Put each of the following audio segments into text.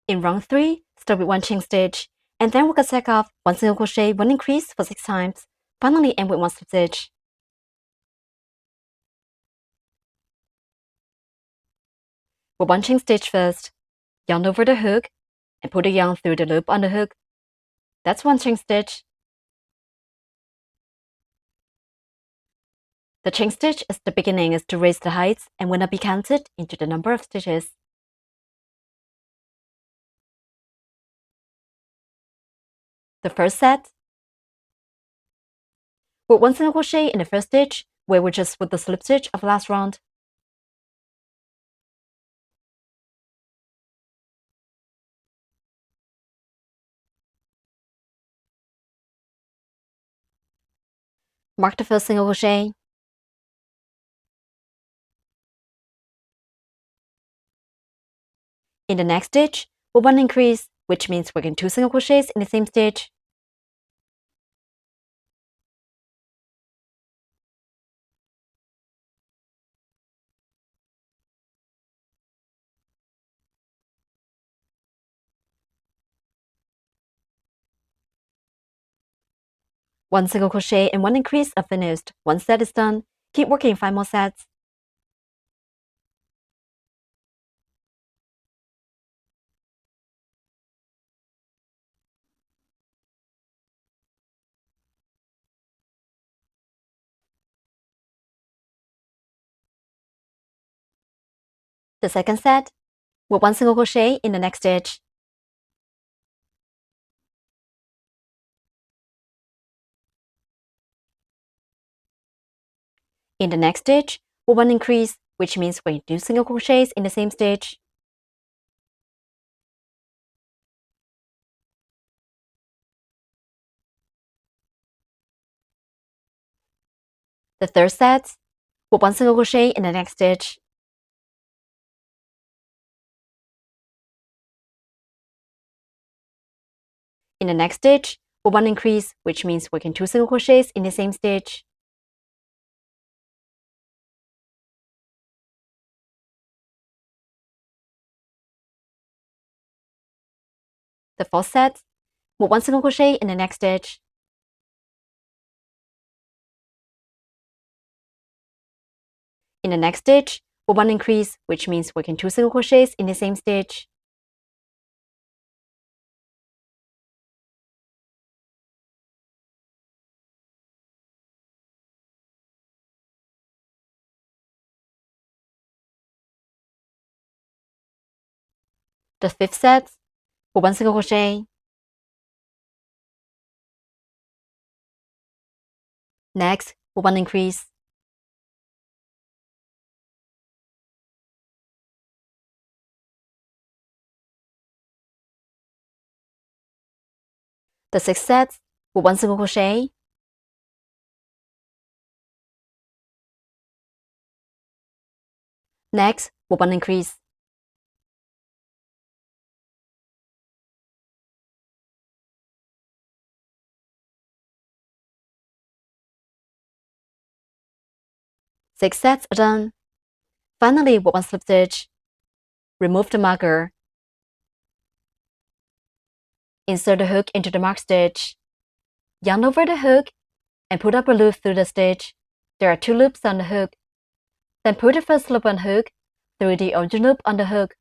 In round 3, start with 1 chain stitch, and then work a cycle of 1 single crochet, 1 increase for 6 times. Finally end with 1 slip stitch. With 1 chain stitch first, yarn over the hook, and put the yarn through the loop on the hook. That's 1 chain stitch. The chain stitch at the beginning is to raise the heights and will not be counted into the number of stitches. The first set. With 1 single crochet in the first stitch, where we just put the slip stitch of last round. Mark the first single crochet. In the next stitch, with 1 increase, which means working 2 single crochets in the same stitch. One single crochet and 1 increase are finished. 1 set is done. Keep working 5 more sets. The second set, with 1 single crochet in the next stitch. In the next stitch, with 1 increase, which means we're going to do single crochets in the same stitch. The third set, with 1 single crochet in the next stitch. In the next stitch, with 1 increase, which means working 2 single crochets in the same stitch. The fourth set, with 1 single crochet in the next stitch. In the next stitch, with 1 increase, which means working 2 single crochets in the same stitch. The fifth set, with 1 single crochet. Next, with 1 increase. The sixth set, with 1 single crochet. Next, with 1 increase. Six sets are done. Finally, with 1 slip stitch, remove the marker. Insert the hook into the marked stitch. Yarn over the hook and put up a loop through the stitch. There are 2 loops on the hook. Then put the first loop on hook through the original loop on the hook.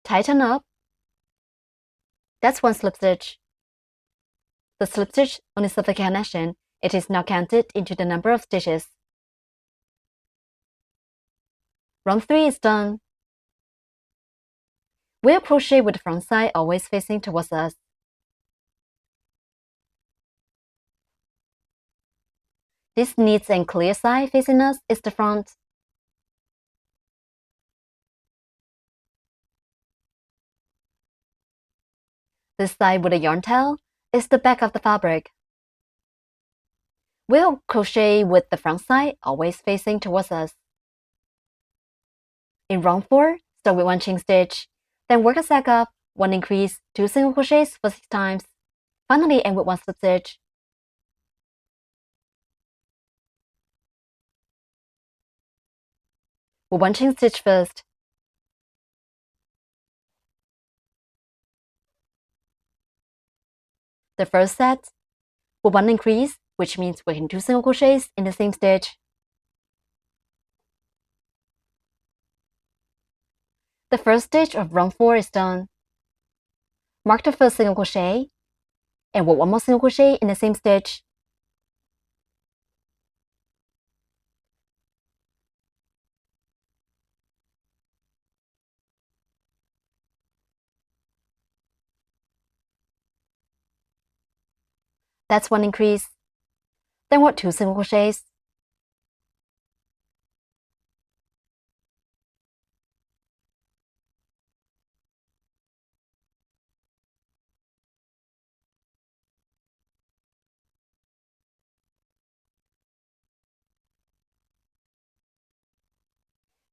Tighten up. That's 1 slip stitch. The slip stitch only serves a connection. It is not counted into the number of stitches. Round 3 is done. We'll crochet with the front side always facing towards us. This neat and clear side facing us is the front. This side with a yarn tail is the back of the fabric. We'll crochet with the front side always facing towards us. In round 4, start with 1 chain stitch, then work a cycle up, 1 increase, 2 single crochets for 6 times. Finally end with 1 slip stitch. With 1 chain stitch first. The first set will 1 increase, which means working 2 single crochets in the same stitch. The first stitch of round 4 is done. Mark the first single crochet and work 1 more single crochet in the same stitch. That's 1 increase. Then work 2 single crochets.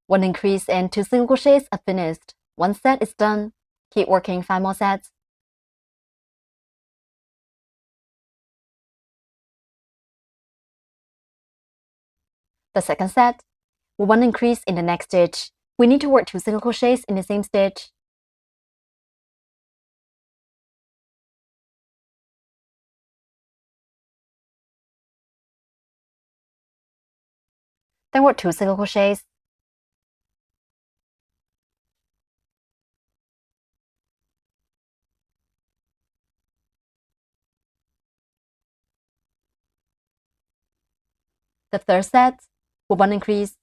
One increase and 2 single crochets are finished. 1 set is done. Keep working 5 more sets. The second set will 1 increase in the next stitch. We need to work 2 single crochets in the same stitch. Then work 2 single crochets. The third set will 1 increase.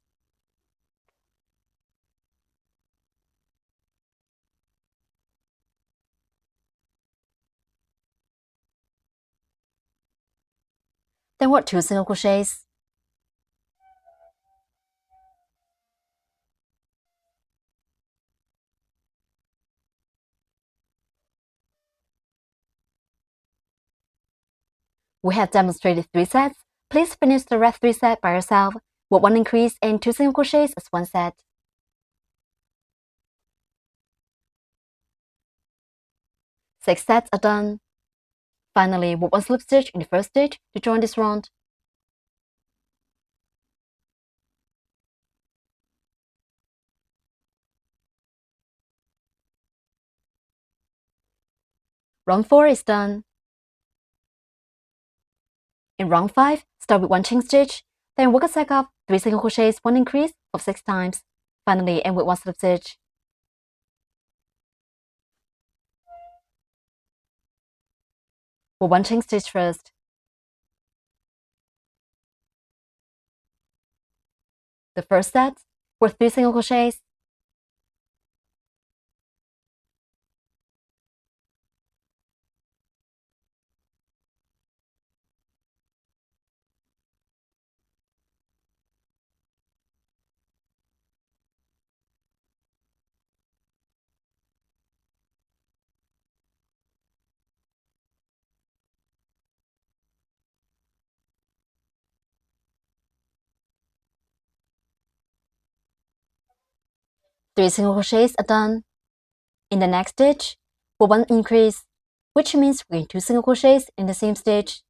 Then work 2 single crochets. We have demonstrated 3 sets. Please finish the rest 3 sets by yourself. Work 1 increase and 2 single crochets as 1 set. Six sets are done. Finally, work 1 slip stitch in the first stitch to join this round. Round 4 is done. In round 5, start with 1 chain stitch, then work a cycle of 3 single crochets, 1 increase of 6 times. Finally, end with 1 slip stitch. Work 1 chain stitch first. The first set, work 3 single crochets. Three single crochets are done. In the next stitch, work 1 increase, which means we're 2 single crochets in the same stitch.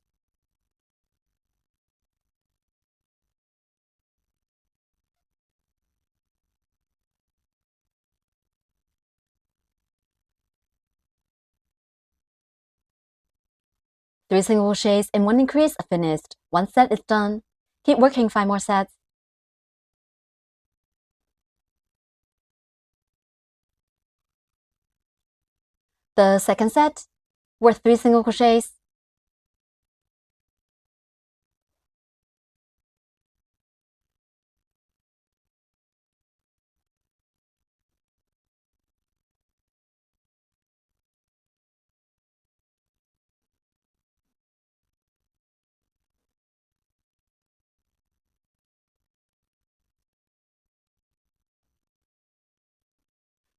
Three single crochets and 1 increase are finished. 1 set is done. Keep working 5 more sets. The second set, work 3 single crochets.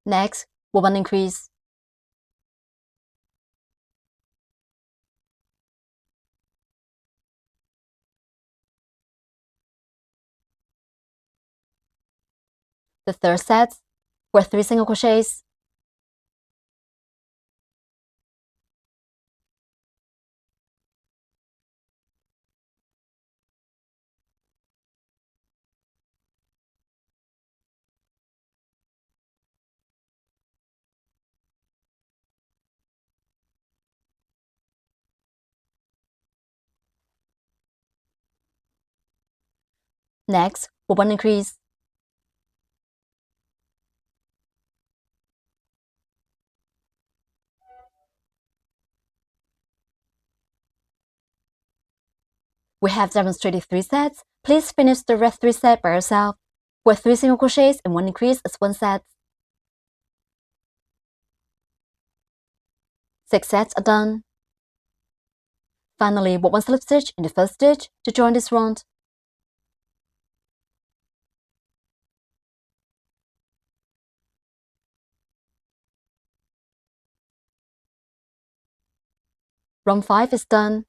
Next, work 1 increase. The third set, work 3 single crochets. Next, for 1 increase. We have demonstrated 3 sets. Please finish the rest 3 sets by yourself, where 3 single crochets and 1 increase is 1 set. 6 sets are done. Finally, work 1 slip stitch in the first stitch to join this round. Round 5 is done.